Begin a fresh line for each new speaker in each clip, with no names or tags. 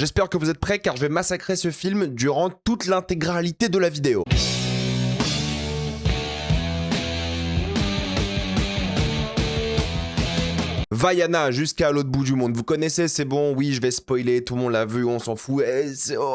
J'espère que vous êtes prêts car je vais massacrer ce film durant toute l'intégralité de la vidéo. Vaiana jusqu'à l'autre bout du monde. Vous connaissez, c'est bon, oui, je vais spoiler, tout le monde l'a vu, on s'en fout.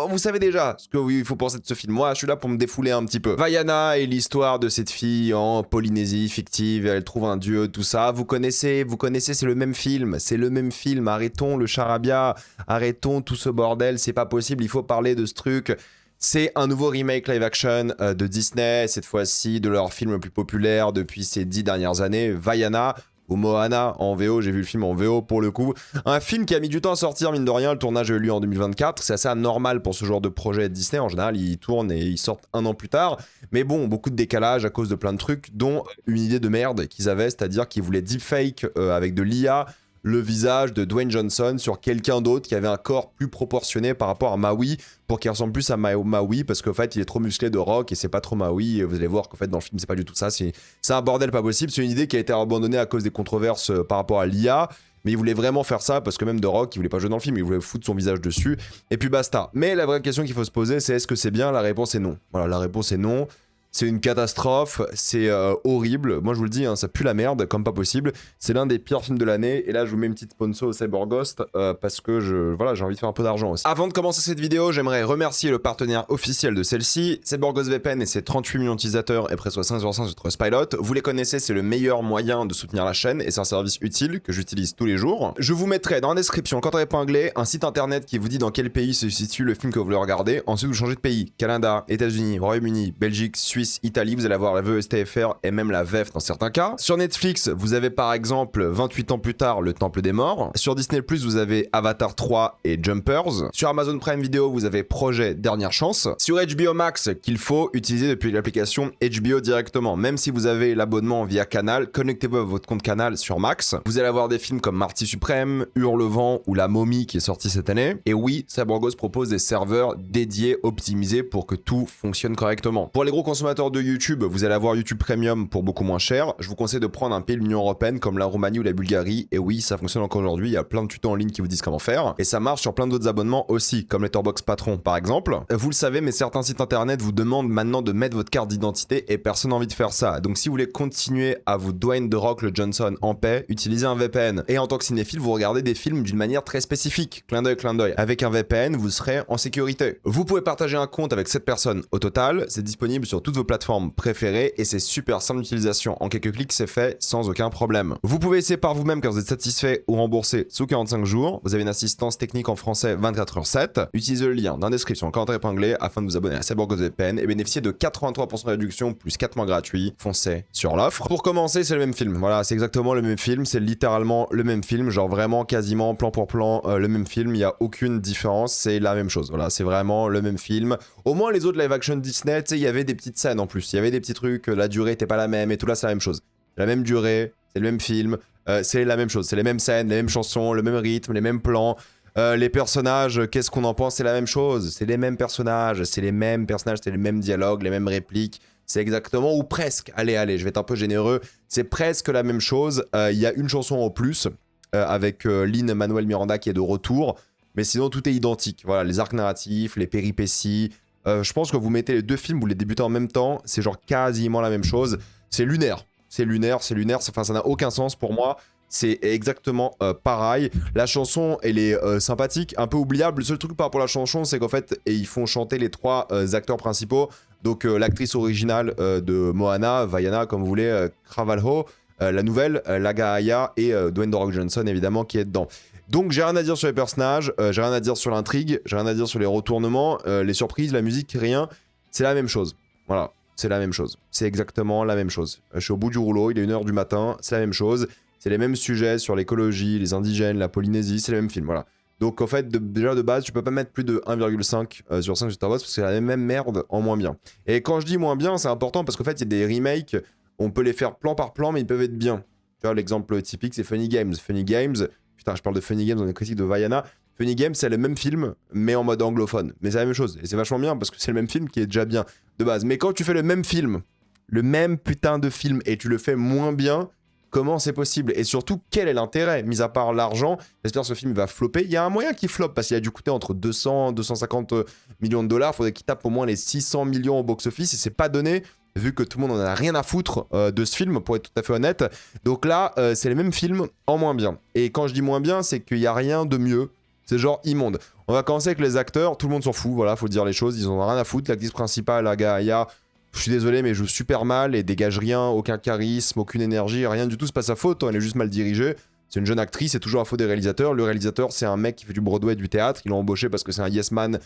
Vous savez déjà ce que oui, il faut penser de ce film. Moi, je suis là pour me défouler un petit peu. Vaiana est l'histoire de cette fille en Polynésie fictive, elle trouve un dieu, tout ça. Vous connaissez, c'est le même film. C'est le même film. Arrêtons le charabia, arrêtons tout ce bordel, c'est pas possible, il faut parler de ce truc. C'est un nouveau remake live action de Disney, cette fois-ci de leur film le plus populaire depuis ces 10 dernières années, Vaiana. Ou Moana en VO, j'ai vu le film en VO pour le coup. Un film qui a mis du temps à sortir, mine de rien, le tournage a eu lieu en 2024. C'est assez anormal pour ce genre de projet Disney. En général, ils tournent et ils sortent un an plus tard. Mais bon, beaucoup de décalage à cause de plein de trucs, dont une idée de merde qu'ils avaient, c'est-à-dire qu'ils voulaient deepfake avec de l'IA le visage de Dwayne Johnson sur quelqu'un d'autre qui avait un corps plus proportionné par rapport à Maui pour qu'il ressemble plus à Maui parce qu'en fait il est trop musclé de rock et c'est pas trop Maui et vous allez voir qu'en fait dans le film c'est pas du tout ça, c'est un bordel pas possible, c'est une idée qui a été abandonnée à cause des controverses par rapport à l'IA. Mais il voulait vraiment faire ça parce que même The Rock, il voulait pas jouer dans le film, il voulait foutre son visage dessus et puis basta. Mais la vraie question qu'il faut se poser c'est est-ce que c'est bien? La réponse est non. Voilà, la réponse est non. C'est une catastrophe, c'est horrible. Moi, je vous le dis, hein, ça pue la merde, comme pas possible. C'est l'un des pires films de l'année. Et là, je vous mets une petite sponsor au Cyberghost parce que voilà, j'ai envie de faire un peu d'argent aussi. Avant de commencer cette vidéo, j'aimerais remercier le partenaire officiel de celle-ci, Cyberghost VPN et ses 38 millions d'utilisateurs et presque 5 sur 5 sur Trustpilot. Vous les connaissez, c'est le meilleur moyen de soutenir la chaîne et c'est un service utile que j'utilise tous les jours. Je vous mettrai dans la description, quand on épinglé, un site internet qui vous dit dans quel pays se situe le film que vous voulez regarder. Ensuite, vous changez de pays. Canada, États-Unis, Royaume-Uni, Belgique, Suisse, Italie, vous allez avoir la VESTFR et même la VEF dans certains cas. Sur Netflix, vous avez par exemple 28 ans plus tard Le Temple des Morts. Sur Disney+, vous avez Avatar 3 et Jumpers. Sur Amazon Prime Video, vous avez Projet Dernière Chance. Sur HBO Max, qu'il faut utiliser depuis l'application HBO directement. Même si vous avez l'abonnement via Canal, connectez-vous à votre compte Canal sur Max. Vous allez avoir des films comme Marty Suprême, Hurlevent ou La Momie qui est sorti cette année. Et oui, Cyberghost propose des serveurs dédiés, optimisés pour que tout fonctionne correctement. Pour les gros consommateurs de YouTube, vous allez avoir YouTube Premium pour beaucoup moins cher. Je vous conseille de prendre un pays de l'Union Européenne comme la Roumanie ou la Bulgarie. Et oui, ça fonctionne encore aujourd'hui. Il y a plein de tutos en ligne qui vous disent comment faire. Et ça marche sur plein d'autres abonnements aussi, comme Letterboxd Patron par exemple. Vous le savez, mais certains sites internet vous demandent maintenant de mettre votre carte d'identité et personne n'a envie de faire ça. Donc si vous voulez continuer à vous Dwayne The Rock le Johnson en paix, utilisez un VPN. Et en tant que cinéphile, vous regardez des films d'une manière très spécifique. Clin d'œil. Avec un VPN, vous serez en sécurité. Vous pouvez partager un compte avec 7 personnes au total. C'est disponible sur toutes vos plateformes préférées et c'est super simple d'utilisation. En quelques clics, c'est fait sans aucun problème. Vous pouvez essayer par vous-même quand vous êtes satisfait ou remboursé sous 45 jours. Vous avez une assistance technique en français 24h7. Utilisez le lien dans la description, commentaire épinglé afin de vous abonner à Cyberghost VPN et bénéficier de 83% de réduction plus 4 mois gratuits. Foncez sur l'offre. Pour commencer, c'est le même film. Voilà, c'est exactement le même film. C'est littéralement le même film. Genre vraiment quasiment plan pour plan le même film. Il n'y a aucune différence. C'est la même chose. Voilà, c'est vraiment le même film. Au moins, les autres live action Disney, tu sais, il y avait des petites scènes en plus. Il y avait des petits trucs, la durée n'était pas la même et tout là, c'est la même chose. La même durée, c'est le même film, c'est la même chose. C'est les mêmes scènes, les mêmes chansons, le même rythme, les mêmes plans. Les personnages, qu'est-ce qu'on en pense? C'est la même chose. C'est les mêmes personnages, c'est les mêmes dialogues, les mêmes répliques. C'est exactement, ou presque, allez, je vais être un peu généreux, c'est presque la même chose. Il y a une chanson en plus avec Lin-Manuel Miranda qui est de retour. Mais sinon, tout est identique. Voilà, les arcs narratifs, les péripéties. Je pense que vous mettez les deux films, vous les débutez en même temps, c'est genre quasiment la même chose. C'est lunaire. Enfin, ça n'a aucun sens pour moi. C'est exactement pareil. La chanson, elle est sympathique, un peu oubliable. Le seul truc par rapport à la chanson, c'est qu'en fait, ils font chanter les 3 acteurs principaux. Donc, l'actrice originale de Moana, Vaiana, comme vous voulez, Cravalho, la nouvelle, Laga Aya et Dwayne The Rock Johnson, évidemment, qui est dedans. Donc j'ai rien à dire sur les personnages, j'ai rien à dire sur l'intrigue, j'ai rien à dire sur les retournements, les surprises, la musique, rien. C'est la même chose. Voilà, c'est la même chose. C'est exactement la même chose. Je suis au bout du rouleau, il est 1h du matin, c'est la même chose. C'est les mêmes sujets sur l'écologie, les indigènes, la Polynésie, c'est le même film, voilà. Donc en fait, déjà de base, tu peux pas mettre plus de 1,5 sur 5 sur Star Wars parce que c'est la même merde en moins bien. Et quand je dis moins bien, c'est important parce qu'en fait, il y a des remakes, on peut les faire plan par plan, mais ils peuvent être bien. Tu vois, l'exemple typique, c'est Funny Games. Funny Games... Putain, je parle de Funny Games dans les critiques de Vaiana. Funny Games, c'est le même film, mais en mode anglophone. Mais c'est la même chose. Et c'est vachement bien parce que c'est le même film qui est déjà bien de base. Mais quand tu fais le même film, le même putain de film, et tu le fais moins bien, Comment c'est possible? Et surtout, quel est l'intérêt? Mis à part l'argent, j'espère que ce film va flopper. Il y a un moyen qu'il floppe parce qu'il a dû coûter entre 200 250 millions de dollars. Il faudrait qu'il tape au moins les 600 millions au box-office et c'est pas donné vu que tout le monde en a rien à foutre de ce film, pour être tout à fait honnête. Donc là, c'est les mêmes films en moins bien. Et quand je dis moins bien, c'est qu'il n'y a rien de mieux. C'est genre immonde. On va commencer avec les acteurs. Tout le monde s'en fout, voilà, faut dire les choses. Ils en ont rien à foutre. L'actrice principale, la Gaia, je suis désolé, mais elle joue super mal et dégage rien, aucun charisme, aucune énergie, rien du tout. C'est pas sa faute, elle est juste mal dirigée. C'est une jeune actrice, c'est toujours un faute des réalisateurs. Le réalisateur, c'est un mec qui fait du Broadway, du théâtre. Ils l'ont embauché parce que c'est un yes man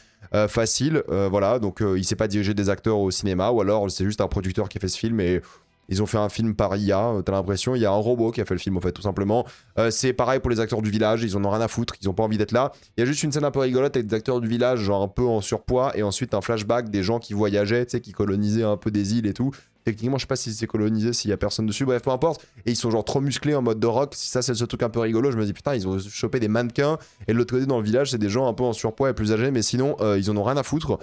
facile. Voilà, donc il sait pas diriger des acteurs au cinéma, ou alors c'est juste un producteur qui a fait ce film et ils ont fait un film par IA. T'as l'impression, il y a un robot qui a fait le film, en fait, tout simplement. C'est pareil pour les acteurs du village, ils en ont rien à foutre, ils ont pas envie d'être là. Il y a juste une scène un peu rigolote avec des acteurs du village, genre un peu en surpoids, et ensuite un flashback des gens qui voyageaient, tu sais, qui colonisaient un peu des îles et tout. Techniquement, je sais pas si c'est colonisé, s'il y a personne dessus, bref, peu importe. Et ils sont genre trop musclés en mode de rock. Si ça, c'est ce truc un peu rigolo, je me dis putain, ils ont chopé des mannequins. Et de l'autre côté, dans le village, c'est des gens un peu en surpoids et plus âgés, mais sinon, ils en ont rien à foutre.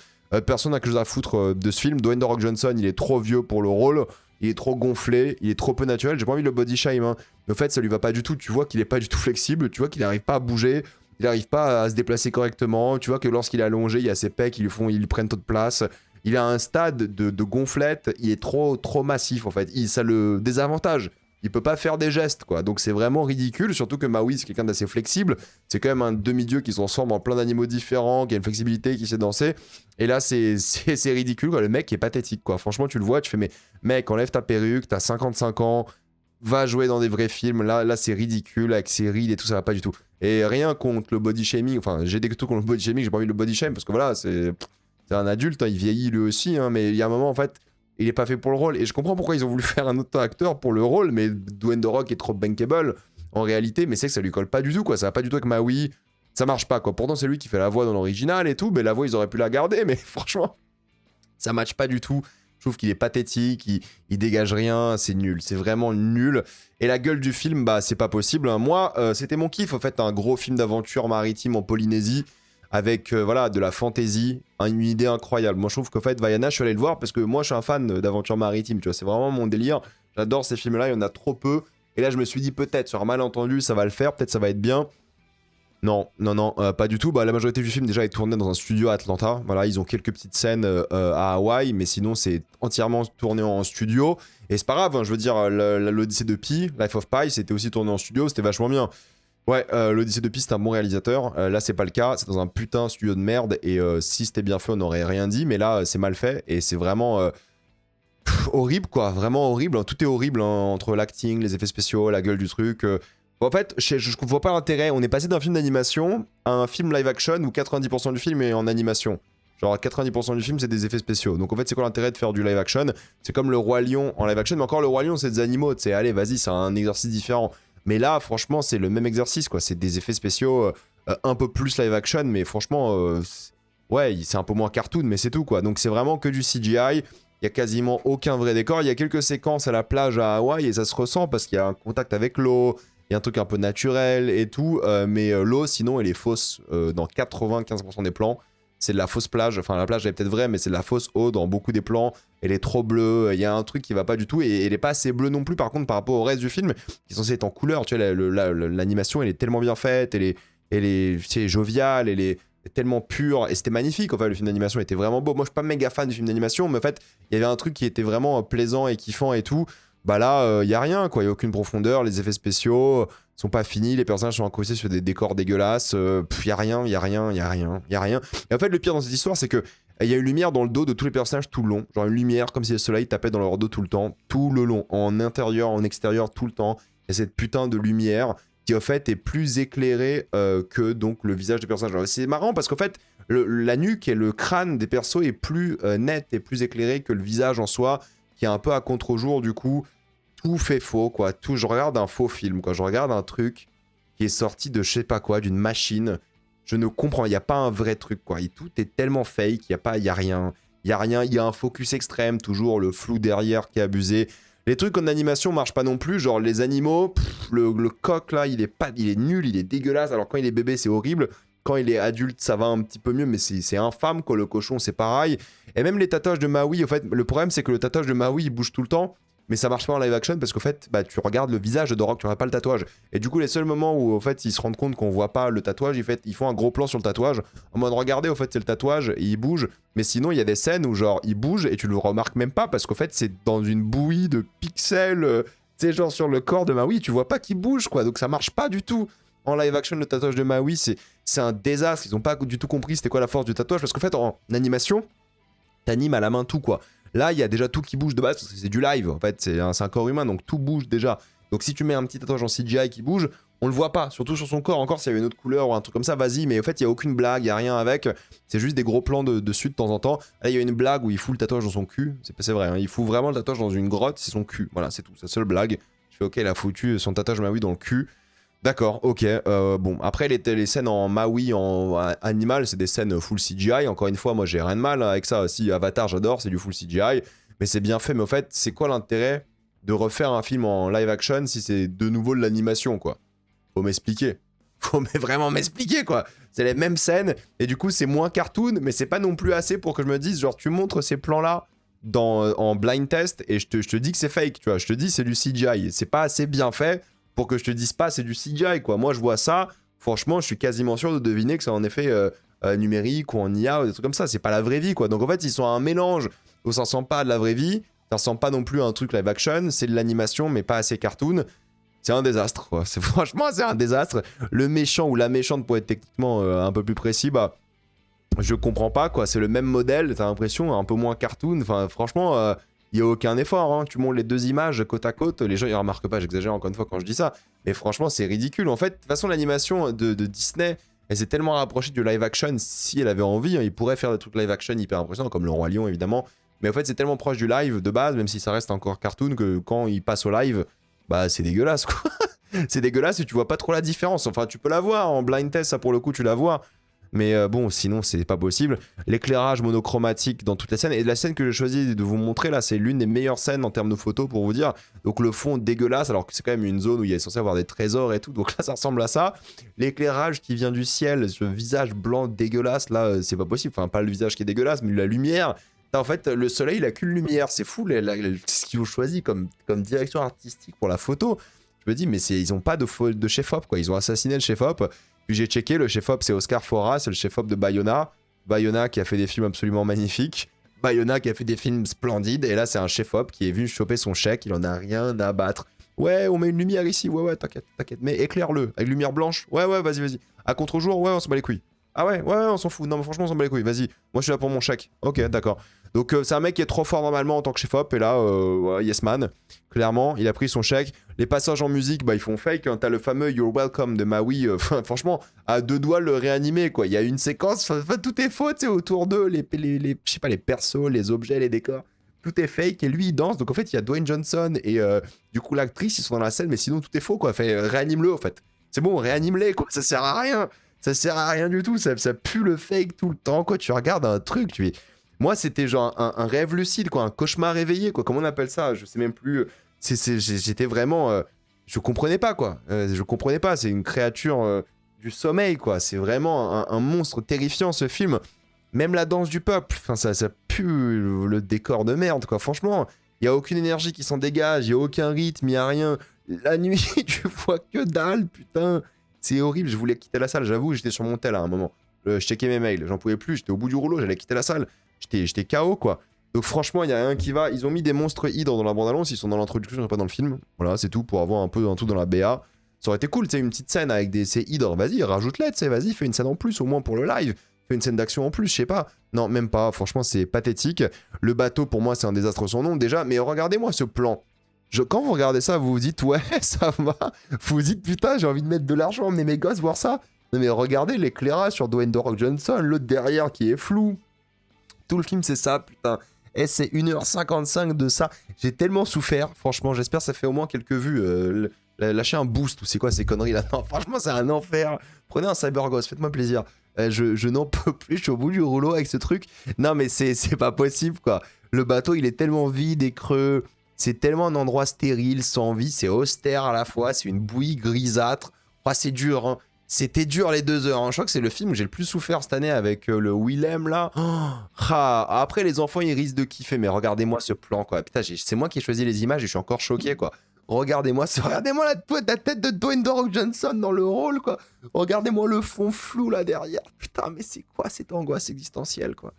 Personne n'a que chose à foutre de ce film. Dwayne The Rock Johnson, il est trop vieux pour le rôle. Il est trop gonflé, il est trop peu naturel. J'ai pas envie de le body shame, hein. Mais en fait, ça lui va pas du tout. Tu vois qu'il est pas du tout flexible. Tu vois qu'il arrive pas à bouger. Il arrive pas à se déplacer correctement. Tu vois que lorsqu'il est allongé, il y a ses pecs, ils lui prennent trop de place. Il a un stade de gonflette, il est trop massif en fait. Ça le désavantage. Il peut pas faire des gestes quoi. Donc c'est vraiment ridicule, surtout que Maui c'est quelqu'un d'assez flexible. C'est quand même un demi-dieu qui se transforme en plein d'animaux différents, qui a une flexibilité, qui sait danser. Et là c'est ridicule quoi. Le mec est pathétique quoi. Franchement tu le vois, tu fais mais mec enlève ta perruque, t'as 55 ans, va jouer dans des vrais films. Là c'est ridicule avec ses rides et tout, ça va pas du tout. Et rien contre le body shaming, enfin j'ai des trucs contre le body shaming, j'ai pas envie de le body shame parce que voilà c'est un adulte, hein, il vieillit lui aussi, hein, mais il y a un moment en fait, il est pas fait pour le rôle. Et je comprends pourquoi ils ont voulu faire un autre acteur pour le rôle, mais Dwayne The Rock est trop bankable en réalité, mais c'est que ça lui colle pas du tout, quoi. Ça va pas du tout avec Maui, ça marche pas, quoi. Pourtant, c'est lui qui fait la voix dans l'original et tout, mais la voix, ils auraient pu la garder, mais franchement, ça match pas du tout. Je trouve qu'il est pathétique, il dégage rien, c'est nul, c'est vraiment nul. Et la gueule du film, bah, c'est pas possible, hein. Moi, c'était mon kiff, en fait, un gros film d'aventure maritime en Polynésie. Avec voilà, de la fantasy, une idée incroyable. Moi je trouve qu'en fait Vaiana, je suis allé le voir parce que moi je suis un fan d'aventure maritime, tu vois, c'est vraiment mon délire. J'adore ces films-là, il y en a trop peu. Et là je me suis dit peut-être sur un malentendu ça va le faire, peut-être ça va être bien. Non, pas du tout. Bah, la majorité du film déjà est tourné dans un studio à Atlanta. Voilà, ils ont quelques petites scènes à Hawaï, mais sinon c'est entièrement tourné en studio. Et c'est pas grave, hein, je veux dire, l'Odyssée de Pi, Life of Pi, c'était aussi tourné en studio, c'était vachement bien. Ouais, l'Odyssée de Pi, c'est un bon réalisateur. Là, c'est pas le cas. C'est dans un putain studio de merde. Et si c'était bien fait, on n'aurait rien dit. Mais là, c'est mal fait. Et c'est vraiment horrible, quoi. Vraiment horrible. Tout est horrible, hein, entre l'acting, les effets spéciaux, la gueule du truc. En fait, je vois pas l'intérêt. On est passé d'un film d'animation à un film live action où 90% du film est en animation. Genre 90% du film, c'est des effets spéciaux. Donc en fait, c'est quoi l'intérêt de faire du live action? C'est comme le Roi Lion en live action. Mais encore, le Roi Lion, c'est des animaux. Tu sais, allez, vas-y, c'est un exercice différent. Mais là, franchement, c'est le même exercice, quoi. C'est des effets spéciaux un peu plus live action, mais franchement, ouais, c'est un peu moins cartoon, mais c'est tout, quoi. Donc c'est vraiment que du CGI. Il y a quasiment aucun vrai décor. Il y a quelques séquences à la plage à Hawaï et ça se ressent parce qu'il y a un contact avec l'eau. Il y a un truc un peu naturel et tout. Mais l'eau, sinon, elle est fausse dans 95% des plans. C'est de la fausse plage. Enfin, la plage, elle est peut-être vraie, mais c'est de la fausse eau dans beaucoup des plans. Elle est trop bleue. Il y a un truc qui va pas du tout. Et elle est pas assez bleue non plus, par contre, par rapport au reste du film, qui est censé être en couleur. Tu vois, l'animation, elle est tellement bien faite. Elle est tu sais, joviale. Elle est tellement pure. Et c'était magnifique. Enfin, le film d'animation était vraiment beau. Moi, je suis pas méga fan du film d'animation, mais en fait, il y avait un truc qui était vraiment plaisant et kiffant et tout. Bah là, y a rien, quoi. Y a aucune profondeur. Les effets spéciaux sont pas finis. Les personnages sont accrochés sur des décors dégueulasses. Y a rien. Et en fait, le pire dans cette histoire, c'est que il y a une lumière dans le dos de tous les personnages tout le long. Genre une lumière comme si le soleil tapait dans leur dos tout le temps. Tout le long. En intérieur, en extérieur, tout le temps. Il y a cette putain de lumière qui, en fait, est plus éclairée que donc le visage des personnages. C'est marrant parce qu'en fait, la nuque et le crâne des persos est plus net et plus éclairé que le visage en soi, qui est un peu à contre-jour, du coup. Tout fait faux, quoi. Tout, je regarde un faux film, quoi. Je regarde un truc qui est sorti de je sais pas quoi, d'une machine. Je ne comprends, il n'y a pas un vrai truc, quoi. Et tout est tellement fake, il y a rien. Il y a un focus extrême, toujours le flou derrière qui est abusé. Les trucs en animation marchent pas non plus, genre les animaux, le coq là, il est nul, il est dégueulasse. Alors quand il est bébé, c'est horrible. Quand il est adulte, ça va un petit peu mieux, mais c'est infâme, quoi. Le cochon, c'est pareil. Et même les tatouages de Maui, en fait, le problème, c'est que le tatouage de Maui, il bouge tout le temps. mais ça marche pas en live action parce qu'en fait, bah, tu regardes le visage de The Rock, tu vois pas le tatouage. Et du coup, les seuls moments où, en fait, ils se rendent compte qu'on voit pas le tatouage, ils font un gros plan sur le tatouage, en mode, regardez, en fait, c'est le tatouage, et il bouge. Mais sinon, il y a des scènes où, genre, il bouge et tu le remarques même pas parce qu'en fait, c'est dans une bouillie de pixels, tu sais, genre sur le corps de Maui, tu vois pas qu'il bouge, quoi. Donc ça marche pas du tout. En live action, le tatouage de Maui, c'est un désastre. Ils ont pas du tout compris c'était quoi la force du tatouage. Parce qu'en fait, en animation, t'animes à la main tout, quoi. Là, il y a déjà tout qui bouge de base parce que c'est du live. En fait, c'est un corps humain, donc tout bouge déjà. Donc si tu mets un petit tatouage en CGI qui bouge, on le voit pas, surtout sur son corps. Encore s'il y avait une autre couleur ou un truc comme ça, vas-y. Mais en fait, il y a aucune blague, il y a rien avec. C'est juste des gros plans dessus de temps en temps. Là, il y a une blague où il fout le tatouage dans son cul. C'est vrai, hein, il fout vraiment le tatouage dans une grotte, c'est son cul. Voilà, c'est tout, c'est la seule blague. Je fais ok, il a foutu son tatouage Maui dans le cul. D'accord, ok. Bon, après les scènes en Maui, en animal, c'est des scènes full CGI. Encore une fois, moi j'ai rien de mal avec ça. Si Avatar, j'adore, c'est du full CGI. Mais c'est bien fait. Mais au fait, c'est quoi l'intérêt de refaire un film en live action si c'est de nouveau de l'animation, quoi? Faut m'expliquer. Faut vraiment m'expliquer, quoi. C'est les mêmes scènes. Et du coup, c'est moins cartoon, mais c'est pas non plus assez pour que je me dise, genre, tu montres ces plans-là en blind test et je te dis que c'est fake, tu vois. Je te dis c'est du CGI. C'est pas assez bien fait pour que je te dise pas c'est du CGI, quoi. Moi, je vois ça, franchement, je suis quasiment sûr de deviner que c'est en effet numérique ou en IA ou des trucs comme ça. C'est pas la vraie vie, quoi. Donc en fait, ils sont à un mélange où ça ressemble pas à de la vraie vie, ça ressemble pas non plus à un truc live action, c'est de l'animation, mais pas assez cartoon. C'est un désastre, quoi. Franchement, c'est un désastre. Le méchant ou la méchante, pour être techniquement un peu plus précis, bah, je comprends pas, quoi. C'est le même modèle, t'as l'impression, un peu moins cartoon. Enfin, franchement, il y a aucun effort, hein. Tu montres les deux images côte à côte, les gens ils remarquent pas, j'exagère encore une fois quand je dis ça, mais franchement c'est ridicule. En fait, de toute façon l'animation de Disney, elle s'est tellement rapprochée du live action, si elle avait envie, hein, il pourrait faire des trucs live action hyper impressionnants comme le Roi Lion évidemment, mais en fait c'est tellement proche du live de base, même si ça reste encore cartoon, que quand il passe au live, bah c'est dégueulasse, quoi. C'est dégueulasse et tu vois pas trop la différence. Enfin, tu peux la voir en blind test, ça pour le coup tu la vois. Mais bon, sinon, c'est pas possible. L'éclairage monochromatique dans toutes les scènes. Et la scène que j'ai choisi de vous montrer, là, c'est l'une des meilleures scènes en termes de photos, pour vous dire. Donc, le fond dégueulasse, alors que c'est quand même une zone où il est censé avoir des trésors et tout. Donc là, ça ressemble à ça. L'éclairage qui vient du ciel, ce visage blanc dégueulasse, là, c'est pas possible. Enfin, pas le visage qui est dégueulasse, mais la lumière. En fait, le soleil, il a qu'une lumière. C'est fou, ce qu'ils ont choisi comme direction artistique pour la photo. Je me dis, mais ils ont pas de chef-op, quoi. Ils ont assassiné le chef-op. Puis j'ai checké, le chef-op c'est Oscar Fora, c'est le chef-op de Bayona. Bayona qui a fait des films absolument magnifiques. Bayona qui a fait des films splendides. Et là c'est un chef-op qui est venu choper son chèque, il en a rien à battre. Ouais, on met une lumière ici, ouais, t'inquiète. Mais éclaire-le, avec lumière blanche. Ouais, vas-y. À contre-jour, ouais, on s'en bat les couilles. Ah ouais, on s'en fout. Non, mais franchement, on s'en bat les couilles, vas-y. Moi je suis là pour mon chèque. Ok, d'accord. Donc c'est un mec qui est trop fort normalement en tant que chef-op. Et là, yes man, clairement, il a pris son chèque. Les passages en musique, bah ils font fake. Hein. T'as le fameux You're Welcome de Maui. Franchement, à deux doigts le réanimer, quoi. Il y a une séquence, tout est faux, tu sais, autour d'eux. Je sais pas, les persos, les objets, les décors. Tout est fake et lui il danse. Donc en fait, il y a Dwayne Johnson et du coup l'actrice, ils sont dans la scène, mais sinon tout est faux, quoi. Réanime-le, en fait. C'est bon, réanime-les, quoi. Ça sert à rien. Ça sert à rien du tout. Ça pue le fake tout le temps, quoi. Tu regardes un truc, Moi, c'était genre un rêve lucide, quoi. Un cauchemar réveillé, quoi. Comment on appelle ça? Je sais même plus. J'étais vraiment... je comprenais pas, quoi. Je comprenais pas. C'est une créature du sommeil, quoi. C'est vraiment un monstre terrifiant, ce film. Même la danse du peuple. Enfin, ça pue le décor de merde, quoi. Franchement, il y a aucune énergie qui s'en dégage. Il y a aucun rythme, il y a rien. La nuit, tu vois que dalle, putain. C'est horrible. Je voulais quitter la salle, j'avoue. J'étais sur mon tel à un moment. Je checkais mes mails. J'en pouvais plus. J'étais au bout du rouleau. J'allais quitter la salle. J'étais KO, quoi. Donc franchement, il y a rien qui va. Ils ont mis des monstres hydres dans la bande-annonce. Ils sont dans l'introduction, pas dans le film. Voilà, c'est tout pour avoir un truc dans la BA. Ça aurait été cool, tu sais, une petite scène avec ces hydres. Vas-y, rajoute-les, tu sais, vas-y, fais une scène en plus, au moins pour le live. Fais une scène d'action en plus, je sais pas. Non, même pas. Franchement, c'est pathétique. Le bateau, pour moi, c'est un désastre sans nom, déjà. Mais regardez-moi ce plan. Quand vous regardez ça, vous vous dites, ouais, ça va. Vous vous dites, putain, j'ai envie de mettre de l'argent, emmener mes gosses voir ça. Non, mais regardez l'éclairage sur Dwayne The Rock Johnson, l'autre derrière qui est flou. Tout le film, c'est ça, putain. Et c'est 1h55 de ça. J'ai tellement souffert, franchement. J'espère que ça fait au moins quelques vues. Lâchez un boost ou c'est quoi ces conneries là? Non, franchement, c'est un enfer. Prenez un Cyberghost, faites-moi plaisir. Je n'en peux plus, je suis au bout du rouleau avec ce truc. Non, mais c'est pas possible, quoi. Le bateau, il est tellement vide et creux. C'est tellement un endroit stérile, sans vie. C'est austère à la fois. C'est une bouillie grisâtre. Oh, c'est dur, hein. C'était dur les 2 heures. Hein. Je crois que c'est le film où j'ai le plus souffert cette année avec le Willem là. Oh, après les enfants ils risquent de kiffer, mais regardez-moi ce plan quoi. Putain, c'est moi qui ai choisi les images et je suis encore choqué quoi. Regardez-moi la tête de Dwayne The Rock Johnson dans le rôle quoi. Regardez-moi le fond flou là derrière. Putain, mais c'est quoi cette angoisse existentielle quoi.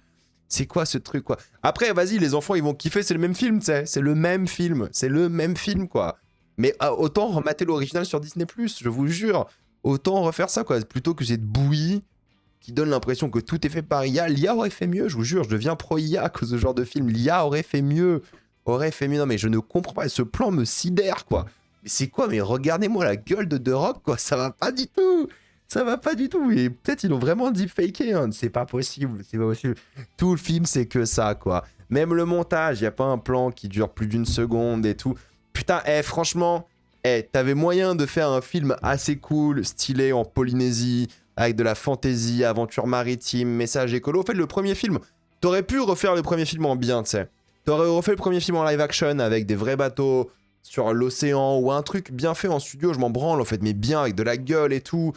C'est quoi ce truc quoi. Après vas-y, les enfants ils vont kiffer, c'est le même film, tu sais. C'est le même film quoi. Mais autant remater l'original sur Disney+, je vous jure. Autant refaire ça, quoi. Plutôt que cette bouillie qui donne l'impression que tout est fait par IA. L'IA aurait fait mieux, je vous jure. Je deviens pro-IA à cause de ce genre de film. L'IA aurait fait mieux. Non, mais je ne comprends pas. Ce plan me sidère, quoi. Mais c'est quoi? Mais regardez-moi la gueule de The Rock, quoi. Ça va pas du tout. Ça va pas du tout. Et peut-être ils l'ont vraiment deepfaké. Hein. C'est pas possible. C'est pas possible. Tout le film, c'est que ça, quoi. Même le montage, il n'y a pas un plan qui dure plus d'1 seconde et tout. Putain, franchement... t'avais moyen de faire un film assez cool, stylé en Polynésie, avec de la fantaisie, aventure maritime, message écolo. En fait, le premier film, t'aurais pu refaire le premier film en bien, tu sais. T'aurais refait le premier film en live action avec des vrais bateaux sur l'océan ou un truc bien fait en studio, je m'en branle en fait, mais bien avec de la gueule et tout.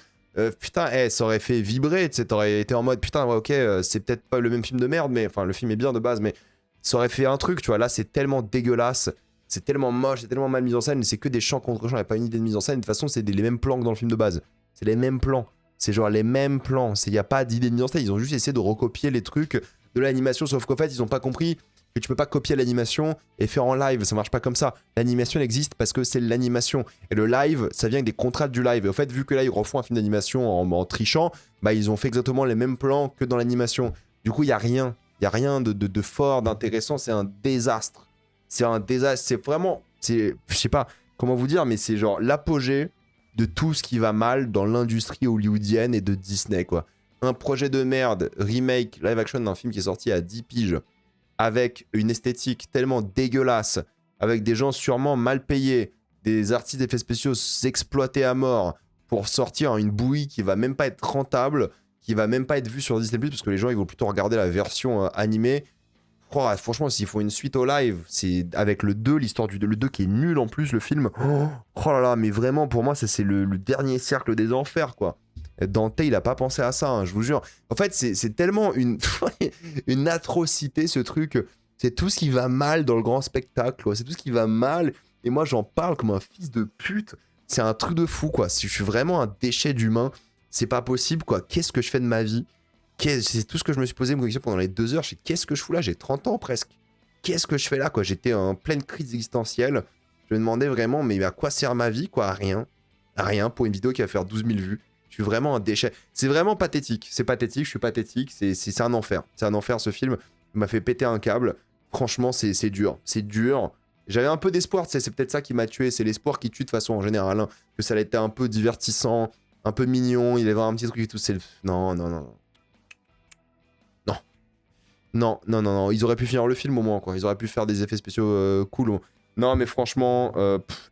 Putain, ça aurait fait vibrer, tu sais, t'aurais été en mode putain, ouais, ok, c'est peut-être pas le même film de merde, mais enfin, le film est bien de base, mais ça aurait fait un truc, tu vois. Là, c'est tellement dégueulasse. C'est tellement moche, c'est tellement mal mis en scène, c'est que des champs contre champs, il n'y a pas une idée de mise en scène. De toute façon, c'est les mêmes plans que dans le film de base. C'est les mêmes plans. C'est genre les mêmes plans. Il n'y a pas d'idée de mise en scène. Ils ont juste essayé de recopier les trucs de l'animation, sauf qu'en fait, ils n'ont pas compris que tu peux pas copier l'animation et faire en live. Ça marche pas comme ça. L'animation existe parce que c'est l'animation. Et le live, ça vient avec des contrats du live. Et en fait, vu que là, ils refont un film d'animation en trichant, bah, ils ont fait exactement les mêmes plans que dans l'animation. Du coup, il n'y a rien. Il n'y a rien de fort, d'intéressant. C'est un désastre. C'est un désastre. C'est vraiment... je sais pas comment vous dire, mais c'est genre l'apogée de tout ce qui va mal dans l'industrie hollywoodienne et de Disney, quoi. Un projet de merde, remake, live action d'un film qui est sorti à 10 piges, avec une esthétique tellement dégueulasse, avec des gens sûrement mal payés, des artistes d'effets spéciaux s'exploiter à mort pour sortir une bouillie qui va même pas être rentable, qui va même pas être vue sur Disney+, parce que les gens ils vont plutôt regarder la version animée. Oh, franchement, s'il faut une suite au live, c'est avec le 2, l'histoire du 2, le 2 qui est nul en plus, le film. Oh là là, mais vraiment, pour moi, ça c'est le dernier cercle des enfers, quoi. Dante, il a pas pensé à ça, hein, je vous jure. En fait, c'est tellement une atrocité, ce truc. C'est tout ce qui va mal dans le grand spectacle, quoi. C'est tout ce qui va mal. Et moi, j'en parle comme un fils de pute. C'est un truc de fou, quoi. Si je suis vraiment un déchet d'humain, c'est pas possible, quoi. Qu'est-ce que je fais de ma vie? C'est tout ce que je me suis posé pendant les 2 heures. Qu'est-ce que je fous là? J'ai 30 ans presque. Qu'est-ce que je fais là, quoi? J'étais en pleine crise existentielle. Je me demandais vraiment, mais à quoi sert ma vie, quoi? À rien. À rien pour une vidéo qui va faire 12 000 vues. Je suis vraiment un déchet. C'est vraiment pathétique. C'est pathétique, je suis pathétique. C'est un enfer. C'est un enfer, ce film. Il m'a fait péter un câble. Franchement, c'est dur. C'est dur. J'avais un peu d'espoir, tu sais, c'est peut-être ça qui m'a tué. C'est l'espoir qui tue de façon en général. Hein. Que ça allait être un peu divertissant, un peu mignon. Il allait y avoir un petit truc et tout. Non. Non, ils auraient pu finir le film au moins, quoi. Ils auraient pu faire des effets spéciaux cool. Non, mais franchement,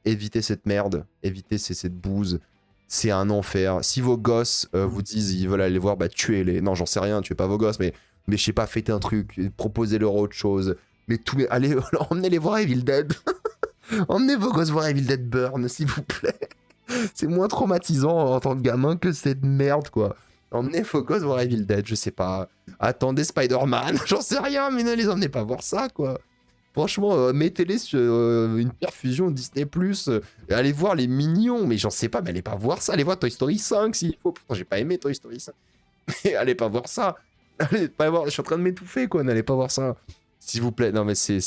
évitez cette merde, évitez cette bouse. C'est un enfer. Si vos gosses vous disent ils veulent aller voir, bah tuez-les. Non, j'en sais rien, tuez pas vos gosses, mais je sais pas, faites un truc, proposez-leur autre chose. Mais allez, emmenez-les voir Evil Dead. Emmenez vos gosses voir Evil Dead Burn, s'il vous plaît. C'est moins traumatisant en tant que gamin que cette merde, quoi. Emmenez vos gosses voir Evil Dead, je sais pas. Attendez Spider-Man, j'en sais rien, mais ne les emmenez pas voir ça, quoi. Franchement, mettez-les sur une perfusion Disney+, et allez voir les mignons, mais j'en sais pas, mais allez pas voir ça. Allez voir Toy Story 5 s'il faut. Putain, j'ai pas aimé Toy Story 5. Mais allez pas voir ça. Allez pas voir, je suis en train de m'étouffer, quoi, n'allez pas voir ça. S'il vous plaît, non mais s'il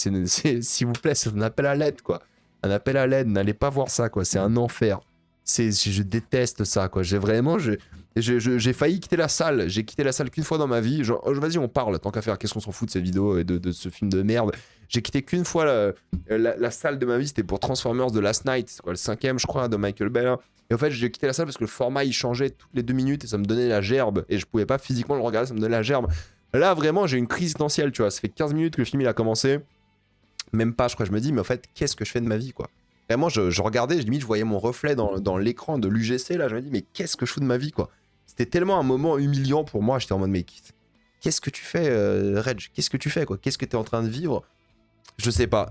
vous plaît, c'est un appel à l'aide, quoi. Un appel à l'aide, n'allez pas voir ça, quoi, c'est un enfer. Je déteste ça, quoi. J'ai failli quitter la salle. J'ai quitté la salle qu'une fois dans ma vie. Genre, vas-y, on parle, tant qu'à faire. Qu'est-ce qu'on s'en fout de ces vidéos et de ce film de merde. J'ai quitté qu'une fois la salle de ma vie. C'était pour Transformers The Last Night. C'est quoi, le 5e, je crois, de Michael Bay. Et en fait, j'ai quitté la salle parce que le format, il changeait toutes les 2 minutes et ça me donnait la gerbe. Et je pouvais pas physiquement le regarder, ça me donnait la gerbe. Là, vraiment, j'ai une crise existentielle, tu vois. Ça fait 15 minutes que le film, il a commencé. Même pas, je crois. Je me dis, mais en fait, qu'est-ce que je fais de ma vie, quoi. Vraiment, je regardais, limite, je voyais mon reflet dans l'écran de l'UGC, là. Je me dis, mais qu'est-ce que je fous de ma vie, quoi. C'était tellement un moment humiliant pour moi. J'étais en mode, mais qu'est-ce que tu fais, Reg? Qu'est-ce que tu fais, quoi? Qu'est-ce que t'es en train de vivre? Je sais pas.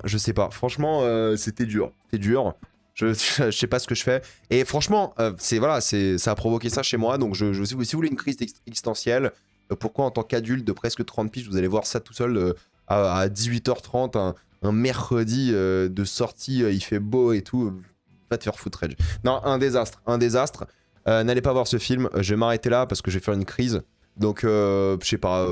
Franchement, c'était dur. C'était dur. Je sais pas ce que je fais. Et franchement, voilà, ça a provoqué ça chez moi. Donc, si vous voulez une crise existentielle, pourquoi en tant qu'adulte de presque 30 piges, vous allez voir ça tout seul à 18h30, un mercredi de sortie, il fait beau et tout. Va te faire foutre, Reg. Non, un désastre, un désastre. N'allez pas voir ce film. Je vais m'arrêter là parce que je vais faire une crise. Donc, je sais pas,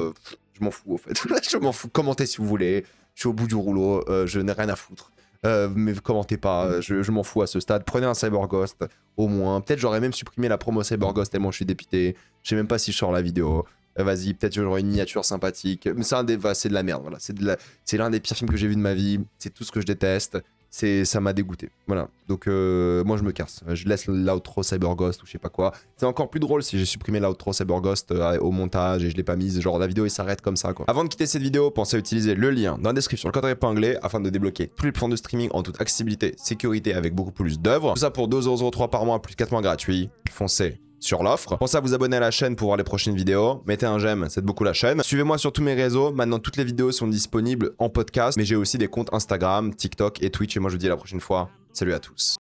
je m'en fous, en fait. Je m'en fous. Commentez si vous voulez. Je suis au bout du rouleau. Je n'ai rien à foutre. Mais commentez pas, je m'en fous à ce stade. Prenez un CyberGhost, au moins. Peut-être j'aurais même supprimé la promo CyberGhost tellement je suis dépité. Je sais même pas si je sors la vidéo. Vas-y, peut-être j'aurai une miniature sympathique. Mais c'est de la merde, voilà. C'est l'un des pires films que j'ai vu de ma vie. C'est tout ce que je déteste. Ça m'a dégoûté. Voilà. Donc, moi, je me casse. Je laisse l'outro CyberGhost ou je sais pas quoi. C'est encore plus drôle si j'ai supprimé l'outro CyberGhost au montage et je l'ai pas mise. Genre, la vidéo, il s'arrête comme ça, quoi. Avant de quitter cette vidéo, pensez à utiliser le lien dans la description, le code épinglé, afin de débloquer tous les plateformes de streaming en toute accessibilité, sécurité, avec beaucoup plus d'œuvres. Tout ça pour 2,03€ par mois, plus 4 mois gratuits. Foncez sur l'offre. Pensez à vous abonner à la chaîne pour voir les prochaines vidéos. Mettez un j'aime, ça aide beaucoup la chaîne. Suivez-moi sur tous mes réseaux. Maintenant, toutes les vidéos sont disponibles en podcast. Mais j'ai aussi des comptes Instagram, TikTok et Twitch. Et moi, je vous dis à la prochaine fois. Salut à tous.